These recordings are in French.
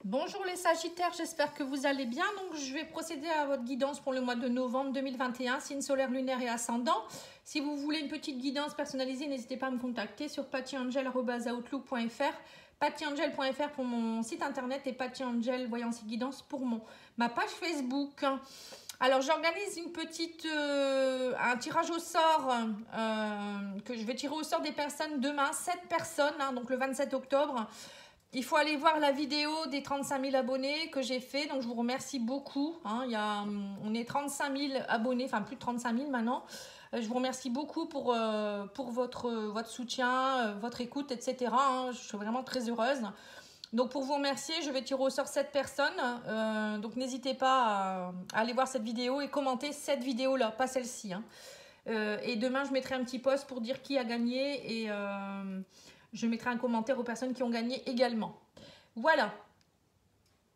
Bonjour les Sagittaires, j'espère que vous allez bien. Donc je vais procéder à votre guidance pour le mois de novembre 2021, signe solaire, lunaire et ascendant. Si vous voulez une petite guidance personnalisée, n'hésitez pas à me contacter sur pattyangel@outlook.fr, pattyangel.fr pour mon site internet et pattyangel voyance et guidance pour ma page Facebook. Alors j'organise un tirage au sort que je vais tirer au sort des personnes demain, 7 personnes, donc le 27 octobre. Il faut aller voir la vidéo des 35 000 abonnés que j'ai fait. Donc, je vous remercie beaucoup. On est 35 000 abonnés, enfin plus de 35 000 maintenant. Je vous remercie beaucoup pour votre soutien, votre écoute, etc. Je suis vraiment très heureuse. Donc, pour vous remercier, je vais tirer au sort 7 personnes. Donc, n'hésitez pas à aller voir cette vidéo et commenter cette vidéo-là, pas celle-ci. Et demain, je mettrai un petit post pour dire qui a gagné et... je mettrai un commentaire aux personnes qui ont gagné également. Voilà.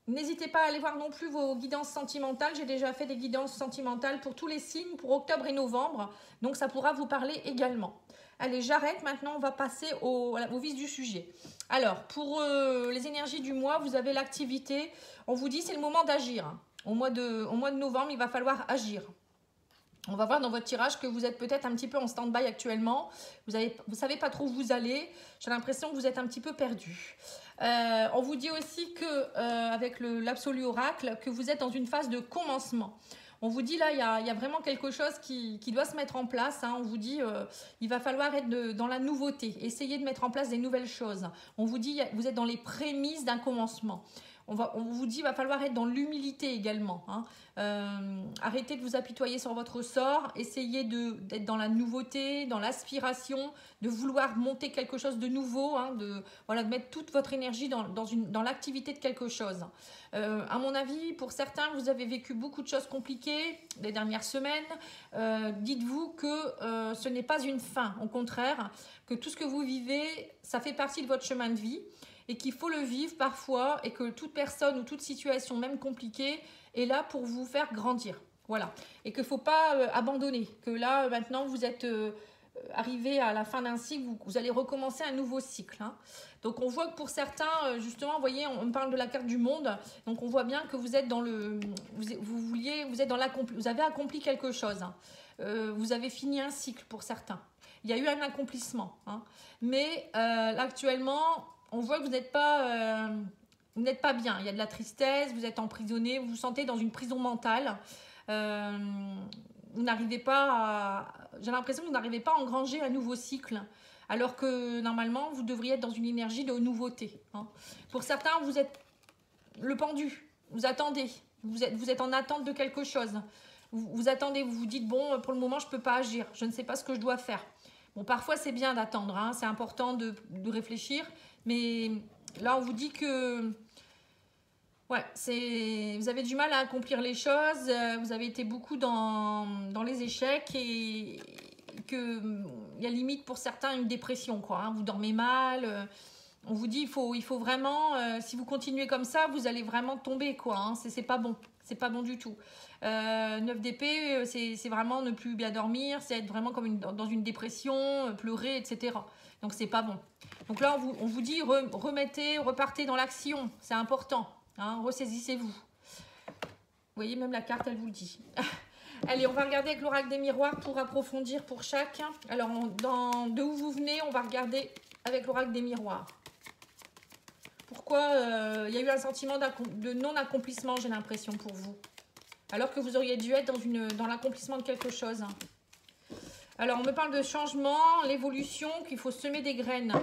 N'hésitez pas à aller voir non plus vos guidances sentimentales. J'ai déjà fait des guidances sentimentales pour tous les signes pour octobre et novembre. Donc, ça pourra vous parler également. Allez, j'arrête. Maintenant, on va passer au vif du sujet. Alors, pour les énergies du mois, vous avez l'activité. On vous dit c'est le moment d'agir. Au mois de novembre, il va falloir agir. On va voir dans votre tirage que vous êtes peut-être un petit peu en stand-by actuellement. Vous ne savez pas trop où vous allez. J'ai l'impression que vous êtes un petit peu perdu. On vous dit aussi qu'avec l'absolu oracle, que vous êtes dans une phase de commencement. On vous dit là, il y a vraiment quelque chose qui doit se mettre en place. On vous dit il va falloir être dans la nouveauté. Essayez de mettre en place des nouvelles choses. On vous dit vous êtes dans les prémices d'un commencement. On vous dit qu'il va falloir être dans l'humilité également. Arrêtez de vous apitoyer sur votre sort. Essayez d'être dans la nouveauté, dans l'aspiration, de vouloir monter quelque chose de nouveau, de mettre toute votre énergie dans l'activité de quelque chose. À mon avis, pour certains, vous avez vécu beaucoup de choses compliquées les dernières semaines. Dites-vous que ce n'est pas une fin. Au contraire, que tout ce que vous vivez, ça fait partie de votre chemin de vie. Et qu'il faut le vivre parfois et que toute personne ou toute situation, même compliquée, est là pour vous faire grandir. Voilà. Et qu'il ne faut pas abandonner. Que là, maintenant, vous êtes arrivé à la fin d'un cycle, vous allez recommencer un nouveau cycle. Donc, on voit que pour certains, justement, vous voyez, on parle de la carte du monde. Donc, on voit bien que vous êtes dans vous avez accompli quelque chose. Vous avez fini un cycle pour certains. Il y a eu un accomplissement. Mais là, actuellement... on voit que vous n'êtes pas bien. Il y a de la tristesse, vous êtes emprisonné, vous vous sentez dans une prison mentale. Vous n'arrivez pas j'ai l'impression que vous n'arrivez pas à engranger un nouveau cycle, alors que normalement, vous devriez être dans une énergie de nouveauté. Pour certains, vous êtes le pendu, vous attendez, vous êtes en attente de quelque chose. Vous attendez, vous vous dites, bon, pour le moment, je ne peux pas agir, je ne sais pas ce que je dois faire. Bon, parfois, c'est bien d'attendre, c'est important de réfléchir. Mais là, on vous dit que vous avez du mal à accomplir les choses. Vous avez été beaucoup dans les échecs et qu'il y a limite pour certains une dépression. Vous dormez mal. On vous dit il faut vraiment, si vous continuez comme ça, vous allez vraiment tomber. C'est pas bon. C'est pas bon du tout. 9 d'épée, c'est vraiment ne plus bien dormir. C'est être vraiment comme dans une dépression, pleurer, etc. Donc, c'est pas bon. Donc là, on vous dit repartez dans l'action. C'est important. Ressaisissez-vous. Vous voyez, même la carte, elle vous le dit. Allez, on va regarder avec l'oracle des miroirs pour approfondir pour chacun. Alors, de où vous venez, on va regarder avec l'oracle des miroirs. Pourquoi il y a eu un sentiment de non-accomplissement, j'ai l'impression, pour vous. Alors que vous auriez dû être dans l'accomplissement de quelque chose. Alors, on me parle de changement, l'évolution, qu'il faut semer des graines.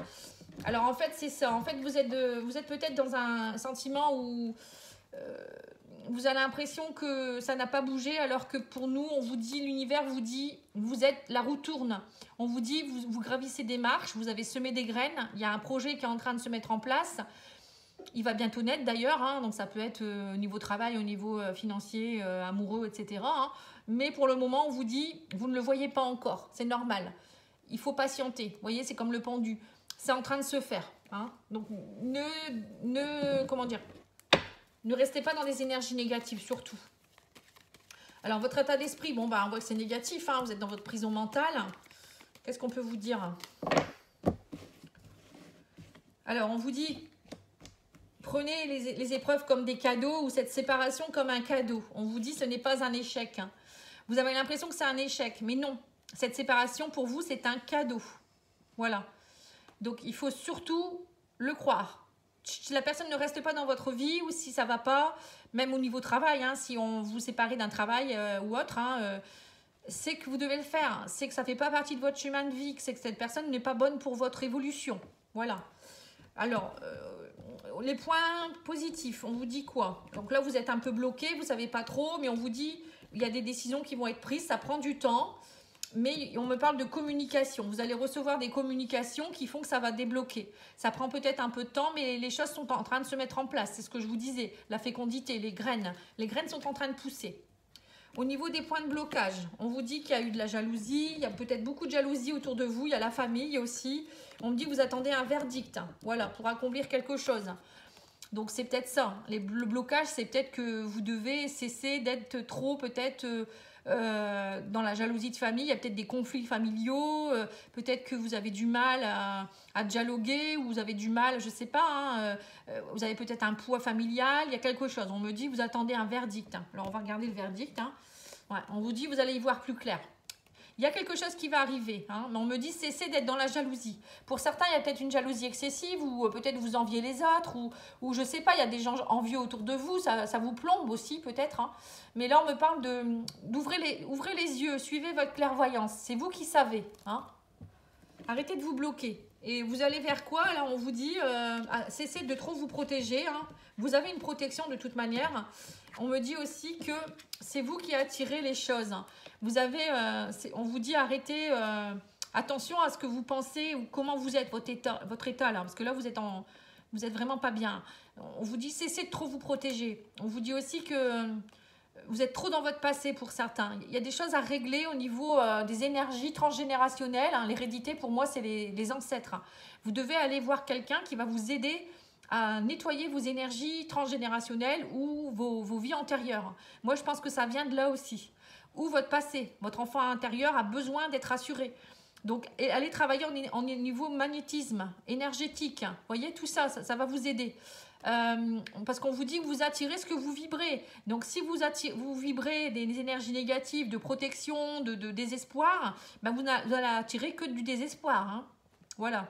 Alors, en fait, c'est ça. En fait, vous êtes peut-être dans un sentiment où vous avez l'impression que ça n'a pas bougé, alors que pour nous, on vous dit, l'univers vous dit, la roue tourne. On vous dit, vous gravissez des marches, vous avez semé des graines. Il y a un projet qui est en train de se mettre en place. Il va bientôt naître d'ailleurs, donc ça peut être au niveau travail, au niveau financier, amoureux, etc. Mais pour le moment, on vous dit, vous ne le voyez pas encore, c'est normal. Il faut patienter, vous voyez, c'est comme le pendu. C'est en train de se faire. Donc, ne restez pas dans des énergies négatives, surtout. Alors, votre état d'esprit, on voit que c'est négatif, vous êtes dans votre prison mentale. Qu'est-ce qu'on peut vous dire? Alors, on vous dit... prenez les épreuves comme des cadeaux ou cette séparation comme un cadeau. On vous dit ce n'est pas un échec. Hein. Vous avez l'impression que c'est un échec, mais non. Cette séparation, pour vous, c'est un cadeau. Voilà. Donc, il faut surtout le croire. Si la personne ne reste pas dans votre vie ou si ça ne va pas, même au niveau travail, hein, si on vous sépare d'un travail ou autre, hein, c'est que vous devez le faire. C'est que ça ne fait pas partie de votre chemin de vie, que c'est que cette personne n'est pas bonne pour votre évolution. Voilà. Alors, les points positifs, on vous dit quoi? Donc là, vous êtes un peu bloqué, vous ne savez pas trop, mais on vous dit, il y a des décisions qui vont être prises, ça prend du temps, mais on me parle de communication. Vous allez recevoir des communications qui font que ça va débloquer. Ça prend peut-être un peu de temps, mais les choses sont en train de se mettre en place. C'est ce que je vous disais, la fécondité, les graines sont en train de pousser. Au niveau des points de blocage, on vous dit qu'il y a eu de la jalousie, il y a peut-être beaucoup de jalousie autour de vous, il y a la famille aussi. On me dit que vous attendez un verdict, voilà, pour accomplir quelque chose. Donc c'est peut-être ça. Le blocage, c'est peut-être que vous devez cesser d'être trop peut-être dans la jalousie de famille. Il y a peut-être des conflits familiaux, peut-être que vous avez du mal à dialoguer ou vous avez du mal, je ne sais pas, hein, vous avez peut-être un poids familial, il y a quelque chose. On me dit que vous attendez un verdict. Alors on va regarder le verdict. Hein. Ouais, on vous dit que vous allez y voir plus clair. Il y a quelque chose qui va arriver, hein, mais on me dit cessez d'être dans la jalousie. Pour certains, il y a peut-être une jalousie excessive ou peut-être vous enviez les autres ou je ne sais pas, il y a des gens envieux autour de vous, ça vous plombe aussi peut-être. Hein. Mais là, on me parle ouvrez les yeux, suivez votre clairvoyance, c'est vous qui savez. Hein. Arrêtez de vous bloquer. Et vous allez vers quoi? Là, on vous dit cessez de trop vous protéger. Hein. Vous avez une protection de toute manière. On me dit aussi que c'est vous qui attirez les choses. Vous avez, on vous dit arrêtez, attention à ce que vous pensez ou comment vous êtes, votre état là, parce que là vous êtes vraiment pas bien. On vous dit cessez de trop vous protéger. On vous dit aussi que vous êtes trop dans votre passé pour certains. Il y a des choses à régler au niveau des énergies transgénérationnelles. Hein. L'hérédité pour moi c'est les ancêtres. Hein. Vous devez aller voir quelqu'un qui va vous aider à nettoyer vos énergies transgénérationnelles ou vos vies antérieures. Moi je pense que ça vient de là aussi. Ou votre passé, votre enfant intérieur a besoin d'être assuré. Donc, allez travailler en niveau magnétisme, énergétique. Vous voyez, tout ça, ça va vous aider. Parce qu'on vous dit que vous attirez ce que vous vibrez. Donc, si vous vibrez des énergies négatives, de protection, de désespoir, ben vous n'allez attirer que du désespoir. Hein. Voilà.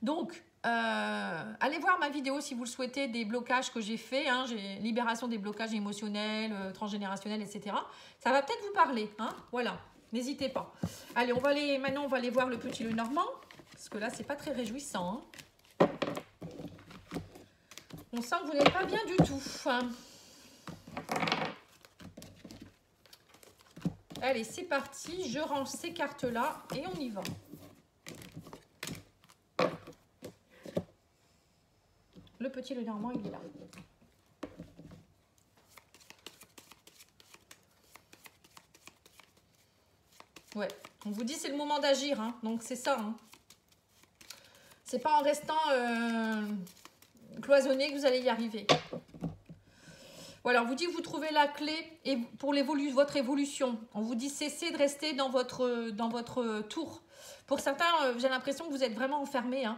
Donc, allez voir ma vidéo si vous le souhaitez des blocages que j'ai fait, hein, j'ai libération des blocages émotionnels, transgénérationnels, etc. Ça va peut-être vous parler, hein, voilà, n'hésitez pas. Allez, maintenant on va aller voir le petit Lenormand, parce que là c'est pas très réjouissant. Hein. On sent que vous n'êtes pas bien du tout. Hein. Allez, c'est parti, je range ces cartes là et on y va. Le petit Lenormand, il est là. Ouais, on vous dit c'est le moment d'agir, hein. Donc c'est ça. Hein. C'est pas en restant cloisonné que vous allez y arriver. Voilà, on vous dit que vous trouvez la clé et pour votre évolution. On vous dit cessez de rester dans votre tour. Pour certains, j'ai l'impression que vous êtes vraiment enfermés. Hein.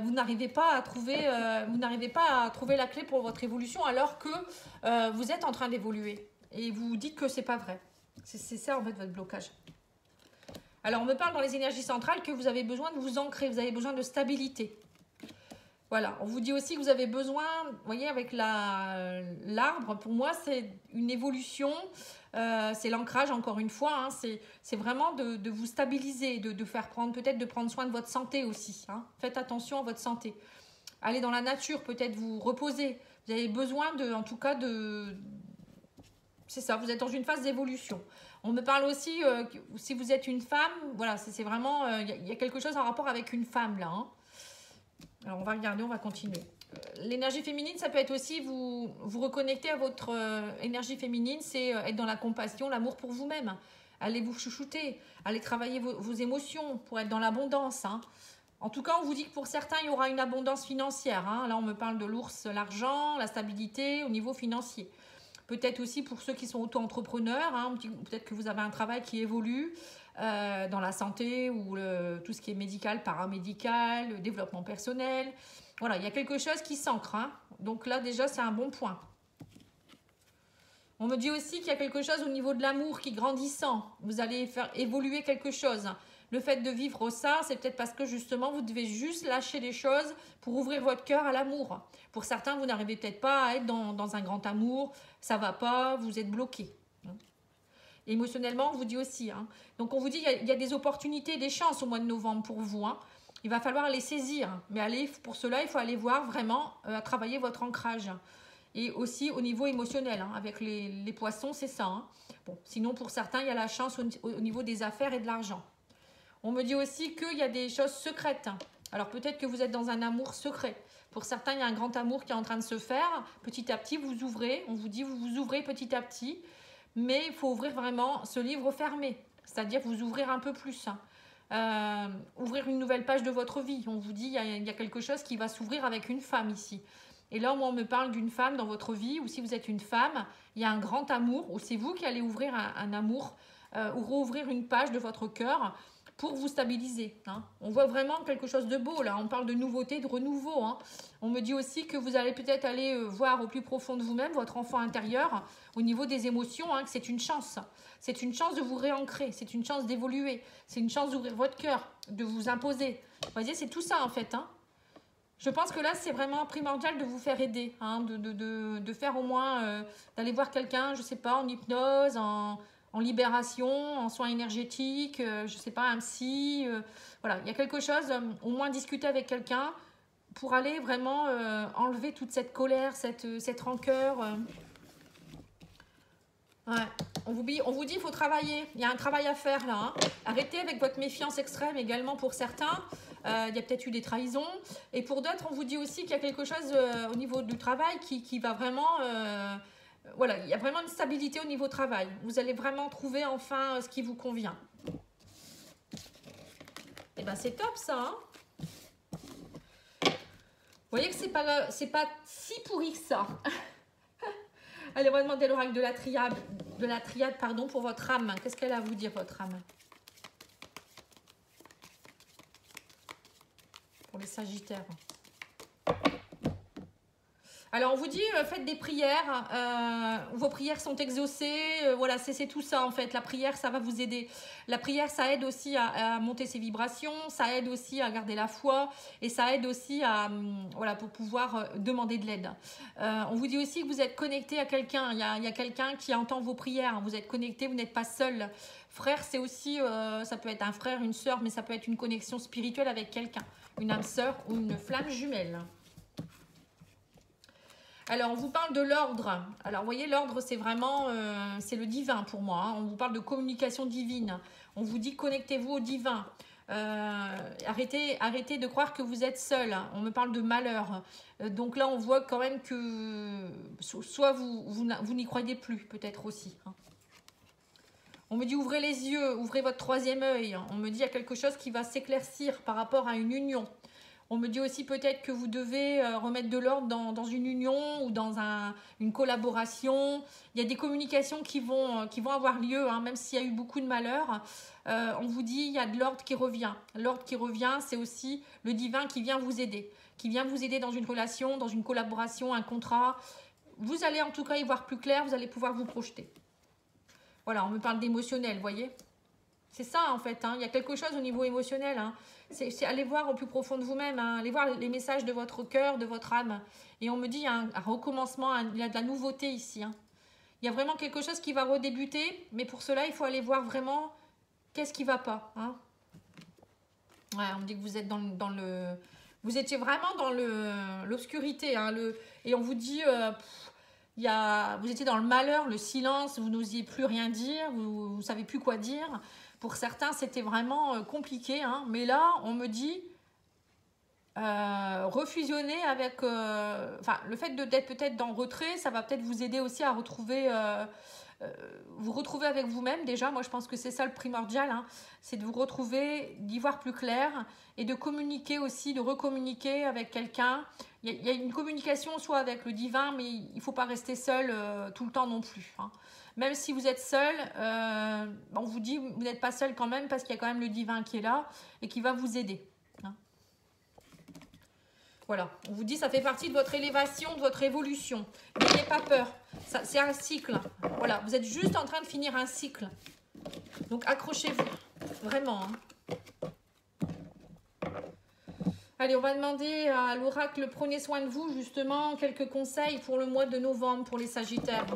Vous n'arrivez pas à trouver la clé pour votre évolution alors que vous êtes en train d'évoluer. Et vous dites que c'est pas vrai. C'est ça en fait votre blocage. Alors on me parle dans les énergies centrales que vous avez besoin de vous ancrer, vous avez besoin de stabilité. Voilà, on vous dit aussi que vous avez besoin, vous voyez, avec l'arbre, pour moi, c'est une évolution, c'est l'ancrage, encore une fois, hein, c'est vraiment de vous stabiliser, de faire peut-être de prendre soin de votre santé aussi. Hein. Faites attention à votre santé. Allez dans la nature, peut-être vous reposer. Vous avez besoin, en tout cas, c'est ça, vous êtes dans une phase d'évolution. On me parle aussi, si vous êtes une femme, voilà, c'est vraiment, il y a quelque chose en rapport avec une femme, là, hein. Alors, on va regarder, on va continuer. L'énergie féminine, ça peut être aussi vous reconnecter à votre énergie féminine, c'est être dans la compassion, l'amour pour vous-même. Allez vous chouchouter, allez travailler vos émotions pour être dans l'abondance. Hein. En tout cas, on vous dit que pour certains, il y aura une abondance financière. Hein. Là, on me parle de l'ours, l'argent, la stabilité au niveau financier. Peut-être aussi pour ceux qui sont auto-entrepreneurs, hein, peut-être que vous avez un travail qui évolue dans la santé ou tout ce qui est médical, paramédical, le développement personnel. Voilà, il y a quelque chose qui s'ancre. Hein. Donc là, déjà, c'est un bon point. On me dit aussi qu'il y a quelque chose au niveau de l'amour qui grandissant. Vous allez faire évoluer quelque chose. Le fait de vivre ça, c'est peut-être parce que justement, vous devez juste lâcher les choses pour ouvrir votre cœur à l'amour. Pour certains, vous n'arrivez peut-être pas à être dans un grand amour. Ça ne va pas, vous êtes bloqué. Émotionnellement, on vous dit aussi. Hein. Donc, on vous dit qu'il y a des opportunités, des chances au mois de novembre pour vous. Hein. Il va falloir les saisir. Mais pour cela, il faut aller voir vraiment à travailler votre ancrage. Et aussi au niveau émotionnel. Hein. Avec les poissons, c'est ça. Hein. Bon, sinon, pour certains, il y a la chance au niveau des affaires et de l'argent. On me dit aussi qu'il y a des choses secrètes. Hein. Alors, peut-être que vous êtes dans un amour secret. Pour certains, il y a un grand amour qui est en train de se faire. Petit à petit, vous ouvrez. On vous dit, vous vous ouvrez petit à petit. Mais il faut ouvrir vraiment ce livre fermé, c'est-à-dire vous ouvrir un peu plus. Hein. Ouvrir une nouvelle page de votre vie. On vous dit il y a quelque chose qui va s'ouvrir avec une femme ici. Et là, moi, on me parle d'une femme dans votre vie, ou si vous êtes une femme, il y a un grand amour, ou c'est vous qui allez ouvrir un amour, ou rouvrir une page de votre cœur pour vous stabiliser. Hein. On voit vraiment quelque chose de beau, là. On parle de nouveauté, de renouveau. Hein. On me dit aussi que vous allez peut-être aller voir au plus profond de vous-même, votre enfant intérieur, au niveau des émotions, hein, que c'est une chance. C'est une chance de vous réancrer, c'est une chance d'évoluer, c'est une chance d'ouvrir votre cœur, de vous imposer. Vous voyez, c'est tout ça, en fait. Hein. Je pense que là, c'est vraiment primordial de vous faire aider, hein, de faire au moins, d'aller voir quelqu'un, je ne sais pas, en hypnose, en libération, en soins énergétiques, je ne sais pas, un psy. Voilà, il y a quelque chose, au moins discuter avec quelqu'un pour aller vraiment enlever toute cette colère, cette rancœur. Ouais. On vous dit il faut travailler, il y a un travail à faire là. Hein. Arrêtez avec votre méfiance extrême également pour certains. Il y a peut-être eu des trahisons. Et pour d'autres, on vous dit aussi qu'il y a quelque chose au niveau du travail qui va vraiment... voilà, il y a vraiment une stabilité au niveau travail. Vous allez vraiment trouver enfin ce qui vous convient. Et bien c'est top ça. Hein. Vous voyez que c'est pas si pourri que ça. Allez, on va demander l'oracle de la triade, pardon, pour votre âme. Qu'est-ce qu'elle a à vous dire, votre âme? Pour les Sagittaires. Alors, on vous dit, faites des prières. Vos prières sont exaucées. Voilà, c'est tout ça, en fait. La prière, ça va vous aider. La prière, ça aide aussi à monter ses vibrations. Ça aide aussi à garder la foi. Et ça aide aussi voilà, pour pouvoir demander de l'aide. On vous dit aussi que vous êtes connecté à quelqu'un. Il y a quelqu'un qui entend vos prières. Vous êtes connecté, vous n'êtes pas seul. Frère, c'est aussi, ça peut être un frère, une sœur, mais ça peut être une connexion spirituelle avec quelqu'un. Une âme sœur ou une flamme jumelle. Alors, on vous parle de l'ordre. Alors, vous voyez, l'ordre, c'est vraiment, c'est le divin pour moi. Hein. On vous parle de communication divine. On vous dit, connectez-vous au divin. Arrêtez de croire que vous êtes seul. On me parle de malheur. Donc là, on voit quand même que soit vous n'y croyez plus, peut-être aussi. Hein. On me dit, ouvrez les yeux, ouvrez votre troisième œil. On me dit, il y a quelque chose qui va s'éclaircir par rapport à une union. On me dit aussi peut-être que vous devez remettre de l'ordre dans une union ou dans une collaboration. Il y a des communications qui vont avoir lieu, hein, même s'il y a eu beaucoup de malheur. On vous dit il y a de l'ordre qui revient. L'ordre qui revient, c'est aussi le divin qui vient vous aider. Qui vient vous aider dans une relation, dans une collaboration, un contrat. Vous allez en tout cas y voir plus clair, vous allez pouvoir vous projeter. Voilà, on me parle d'émotionnel, vous voyez. C'est ça en fait, hein. Il y a quelque chose au niveau émotionnel. Hein. C'est aller voir au plus profond de vous-même, hein. Aller voir les messages de votre cœur, de votre âme. Et on me dit il y a un recommencement, il y a de la nouveauté ici. Hein. Il y a vraiment quelque chose qui va redébuter, mais pour cela, il faut aller voir vraiment qu'est-ce qui ne va pas. Hein. Ouais, on me dit que vous êtes dans le... Vous étiez vraiment dans l'obscurité. Hein, et on vous dit... vous étiez dans le malheur, le silence, vous n'osiez plus rien dire, vous ne savez plus quoi dire. Pour certains, c'était vraiment compliqué. Hein. Mais là, on me dit, refusionner avec... le fait d'être peut-être dans le retrait, ça va peut-être vous aider aussi à retrouver... vous retrouver avec vous-même déjà. Moi, je pense que c'est ça le primordial. Hein. C'est de vous retrouver, d'y voir plus clair et de communiquer aussi, de recommuniquer avec quelqu'un. Il y a une communication soit avec le divin, mais il ne faut pas rester seul tout le temps non plus. Hein. Même si vous êtes seul, on vous dit vous n'êtes pas seul quand même parce qu'il y a quand même le divin qui est là et qui va vous aider. Hein. Voilà, on vous dit ça fait partie de votre élévation, de votre évolution. N'ayez pas peur, c'est un cycle. Voilà, vous êtes juste en train de finir un cycle. Donc accrochez-vous, vraiment. Allez, on va demander à l'oracle, prenez soin de vous, justement, quelques conseils pour le mois de novembre pour les Sagittaires.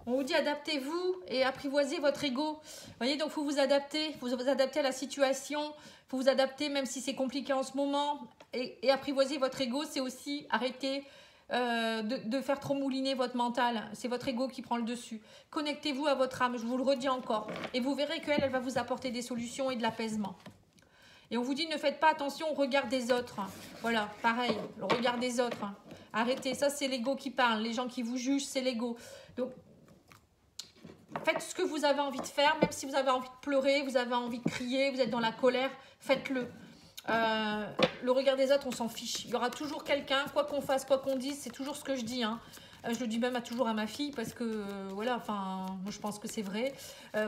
On vous dit adaptez-vous et apprivoisez votre ego. Vous voyez, donc il faut vous adapter. Il faut vous adapter à la situation. Il faut vous adapter même si c'est compliqué en ce moment. Et apprivoiser votre ego, c'est aussi arrêter de faire trop mouliner votre mental. C'est votre ego qui prend le dessus. Connectez-vous à votre âme, je vous le redis encore. Et vous verrez qu'elle, elle va vous apporter des solutions et de l'apaisement. Et on vous dit, ne faites pas attention au regard des autres. Voilà, pareil, le regard des autres. Arrêtez, ça c'est l'ego qui parle. Les gens qui vous jugent, c'est l'ego. Donc, faites ce que vous avez envie de faire, même si vous avez envie de pleurer, vous avez envie de crier, vous êtes dans la colère, faites-le. Le regard des autres, on s'en fiche. Il y aura toujours quelqu'un, quoi qu'on fasse, quoi qu'on dise, c'est toujours ce que je dis. Hein. Je le dis même toujours à ma fille parce que, voilà, enfin, moi je pense que c'est vrai.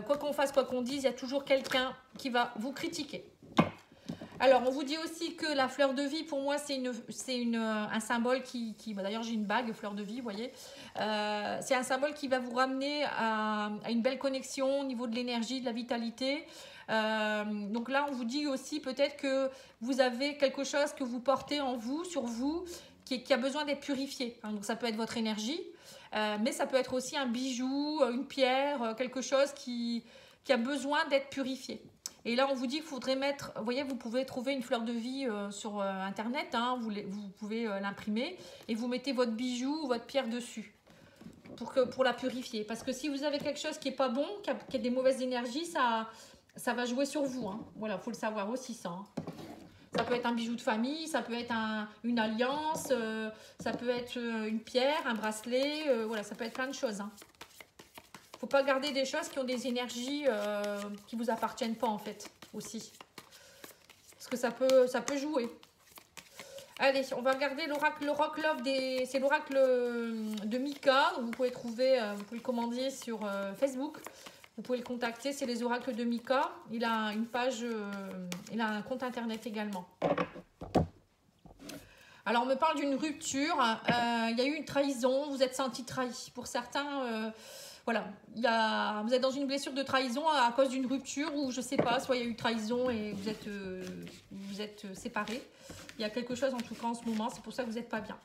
Quoi qu'on fasse, quoi qu'on dise, il y a toujours quelqu'un qui va vous critiquer. Alors, on vous dit aussi que la fleur de vie, pour moi, c'est un symbole qui d'ailleurs, j'ai une bague, fleur de vie, vous voyez. C'est un symbole qui va vous ramener à une belle connexion au niveau de l'énergie, de la vitalité. Donc là, on vous dit aussi peut-être que vous avez quelque chose que vous portez en vous, sur vous, qui a besoin d'être purifié. Hein, donc, ça peut être votre énergie, mais ça peut être aussi un bijou, une pierre, quelque chose qui a besoin d'être purifié. Et là, on vous dit qu'il faudrait mettre, vous voyez, vous pouvez trouver une fleur de vie sur Internet, hein, vous pouvez l'imprimer et vous mettez votre bijou ou votre pierre dessus pour la purifier. Parce que si vous avez quelque chose qui n'est pas bon, qui a des mauvaises énergies, ça va jouer sur vous. Hein. Voilà, il faut le savoir aussi ça. Hein. Ça peut être un bijou de famille, ça peut être une alliance, ça peut être une pierre, un bracelet, voilà, ça peut être plein de choses. Hein. Faut pas garder des choses qui ont des énergies qui vous appartiennent pas en fait aussi. Parce que ça peut jouer. Allez, on va regarder l'oracle Love c'est l'oracle de Mika. Vous pouvez vous pouvez le commander sur Facebook. Vous pouvez le contacter, c'est les oracles de Mika. Il a une page, il a un compte internet également. Alors on me parle d'une rupture. Il y a eu une trahison, vous êtes senti trahi. Pour certains. Voilà, vous êtes dans une blessure de trahison à cause d'une rupture ou je sais pas, soit il y a eu trahison et vous êtes séparés. Il y a quelque chose en tout cas en ce moment, c'est pour ça que vous n'êtes pas bien.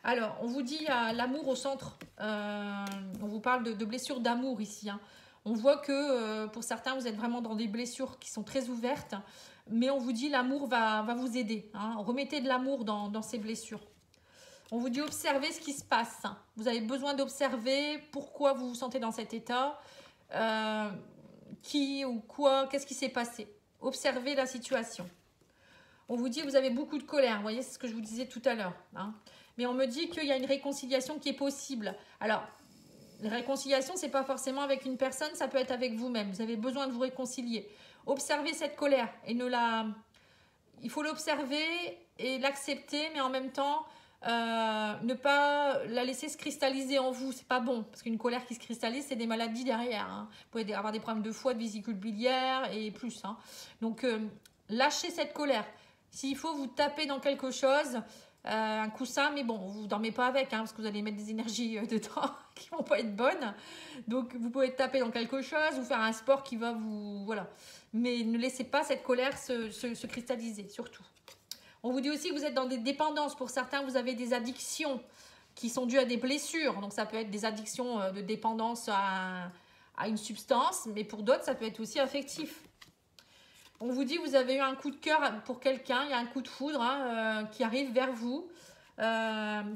Alors, on vous dit l'amour au centre. On vous parle de blessures d'amour ici. Hein. On voit que pour certains, vous êtes vraiment dans des blessures qui sont très ouvertes, mais on vous dit l'amour va vous aider. Hein. Remettez de l'amour dans ces blessures. On vous dit observez ce qui se passe. Vous avez besoin d'observer pourquoi vous vous sentez dans cet état, qui ou quoi, qu'est-ce qui s'est passé. Observez la situation. On vous dit vous avez beaucoup de colère. Vous voyez, c'est ce que je vous disais tout à l'heure. Hein. Mais on me dit qu'il y a une réconciliation qui est possible. Alors, la réconciliation, ce n'est pas forcément avec une personne, ça peut être avec vous-même. Vous avez besoin de vous réconcilier. Observez cette colère et il faut l'observer et l'accepter, mais en même temps, ne pas la laisser se cristalliser en vous, c'est pas bon parce qu'une colère qui se cristallise c'est des maladies derrière. Hein. Vous pouvez avoir des problèmes de foie, de vésicule biliaire et plus. Hein. Donc lâchez cette colère. S'il faut vous taper dans quelque chose, un coussin, mais bon, vous dormez pas avec hein, parce que vous allez mettre des énergies dedans qui vont pas être bonnes. Donc vous pouvez taper dans quelque chose ou faire un sport qui va vous voilà. Mais ne laissez pas cette colère se cristalliser surtout. On vous dit aussi que vous êtes dans des dépendances. Pour certains, vous avez des addictions qui sont dues à des blessures. Donc, ça peut être des addictions de dépendance à une substance. Mais pour d'autres, ça peut être aussi affectif. On vous dit que vous avez eu un coup de cœur pour quelqu'un. Il y a un coup de foudre hein, qui arrive vers vous,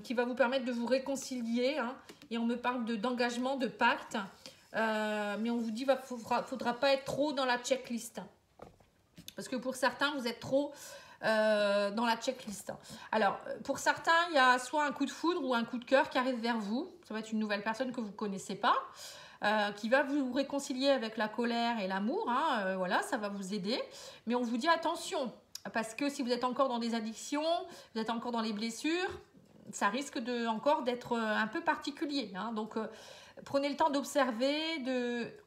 qui va vous permettre de vous réconcilier. Hein. Et on me parle d'engagement, de pacte. Mais on vous dit qu'il ne faudra pas être trop dans la checklist. Parce que pour certains, vous êtes trop... dans la checklist. Alors, pour certains, il y a soit un coup de foudre ou un coup de cœur qui arrive vers vous. Ça va être une nouvelle personne que vous ne connaissez pas, qui va vous réconcilier avec la colère et l'amour. Hein, voilà, ça va vous aider. Mais on vous dit attention, parce que si vous êtes encore dans des addictions, vous êtes encore dans les blessures, ça risque encore d'être un peu particulier. Hein. Donc, prenez le temps d'observer,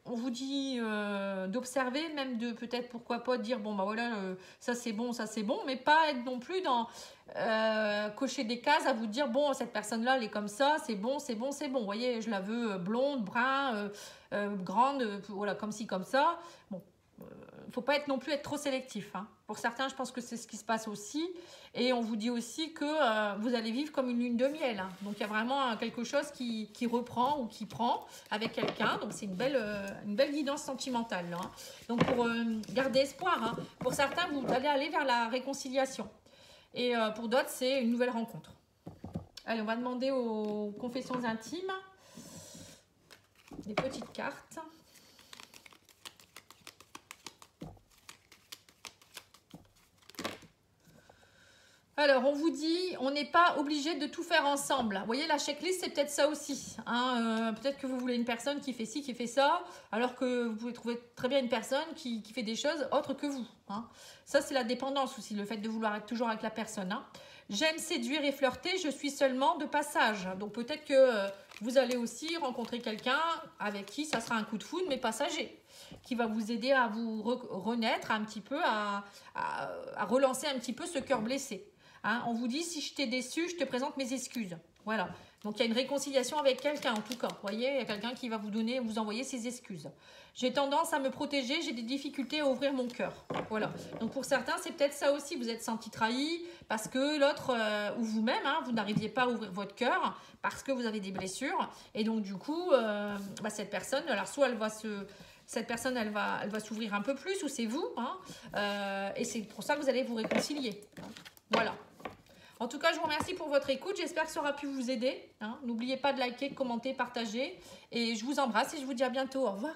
on vous dit d'observer, même de peut-être, pourquoi pas, dire, bon, bah voilà, ça c'est bon, mais pas être non plus dans cocher des cases à vous dire, bon, cette personne-là, elle est comme ça, c'est bon. Vous voyez, je la veux blonde, brun, grande, voilà, comme ci, comme ça. Bon. Faut pas non plus être trop sélectif. Hein. Pour certains, je pense que c'est ce qui se passe aussi. Et on vous dit aussi que vous allez vivre comme une lune de miel. Hein. Donc, il y a vraiment quelque chose qui reprend ou qui prend avec quelqu'un. Donc, c'est une belle guidance sentimentale. Là, hein. Donc, pour garder espoir, hein. Pour certains, vous allez aller vers la réconciliation. Et pour d'autres, c'est une nouvelle rencontre. Allez, on va demander aux confessions intimes des petites cartes. Alors, on vous dit, on n'est pas obligé de tout faire ensemble. Vous voyez, la checklist, c'est peut-être ça aussi. Hein. Peut-être que vous voulez une personne qui fait ci, qui fait ça, alors que vous pouvez trouver très bien une personne qui fait des choses autres que vous. Hein. Ça, c'est la dépendance aussi, le fait de vouloir être toujours avec la personne. Hein. J'aime séduire et flirter, je suis seulement de passage. Donc, peut-être que vous allez aussi rencontrer quelqu'un avec qui ça sera un coup de foudre, mais passager, qui va vous aider à vous renaître un petit peu, à relancer un petit peu ce cœur blessé. Hein, on vous dit, si je t'ai déçu, je te présente mes excuses. Voilà. Donc, il y a une réconciliation avec quelqu'un, en tout cas. Vous voyez, il y a quelqu'un qui va vous envoyer ses excuses. J'ai tendance à me protéger, j'ai des difficultés à ouvrir mon cœur. Voilà. Donc, pour certains, c'est peut-être ça aussi. Vous êtes senti trahi parce que l'autre, ou vous-même, hein, vous n'arriviez pas à ouvrir votre cœur parce que vous avez des blessures. Et donc, du coup, cette personne, alors, soit cette personne, elle va s'ouvrir un peu plus, ou c'est vous. Hein, et c'est pour ça que vous allez vous réconcilier. Voilà. En tout cas, je vous remercie pour votre écoute. J'espère que ça aura pu vous aider. Hein. N'oubliez pas de liker, de commenter, partager. Et je vous embrasse et je vous dis à bientôt. Au revoir.